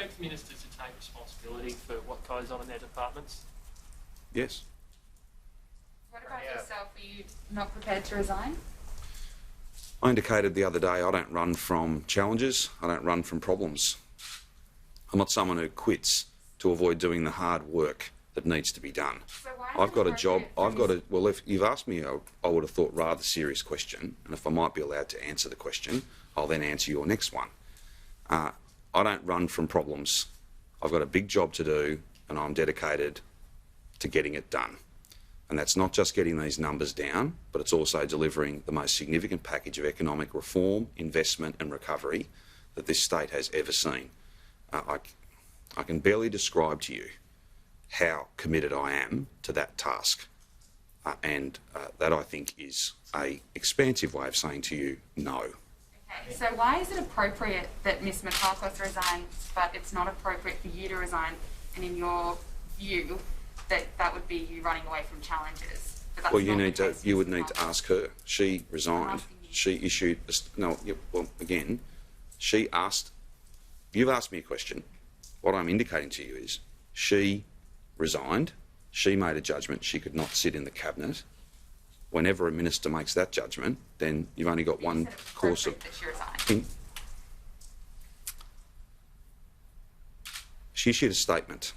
expect ministers to take responsibility for what goes on in their departments? Yes. What about yourself? Are you not prepared to resign? I indicated the other day I don't run from challenges, I don't run from problems. I'm not someone who quits to avoid doing the hard work that needs to be done. So why I've got a job, well, if you've asked me I would have thought rather serious question, and if I might be allowed to answer the question, I'll then answer your next one. I don't run from problems. I've got a big job to do and I'm dedicated to getting it done. And that's not just getting these numbers down, but it's also delivering the most significant package of economic reform, investment and recovery that this state has ever seen. I can barely describe to you how committed I am to that task. And that, I think, is an expansive way of saying to you, no. Okay, so why is it appropriate that Ms Mikakos resigns, but it's not appropriate for you to resign? And in your view, that would be you running away from challenges? Well, you would need to ask her. She resigned. She issued she asked. You've asked me a question. What I'm indicating to you is she resigned. She made a judgment she could not sit in the cabinet. Whenever a minister makes that judgment, then you've only got one course of. She issued a statement.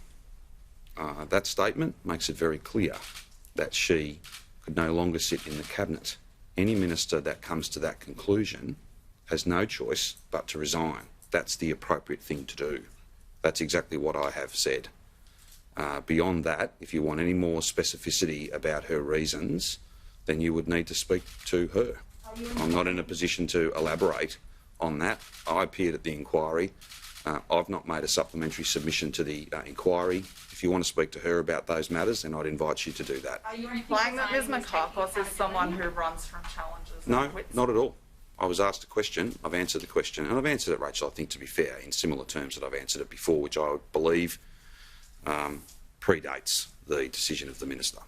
That statement makes it very clear that she could no longer sit in the cabinet. Any minister that comes to that conclusion has no choice but to resign. That's the appropriate thing to do. That's exactly what I have said. Beyond that, if you want any more specificity about her reasons, then you would need to speak to her. I'm not in a position to elaborate on that. I appeared at the inquiry. I've not made a supplementary submission to the inquiry. If you want to speak to her about those matters, then I'd invite you to do that. Are you implying that Ms Mikakos is someone who runs from challenges? No, not at all. I was asked a question, I've answered the question, and I've answered it, Rachel, I think, to be fair, in similar terms that I've answered it before, which I believe predates the decision of the Minister.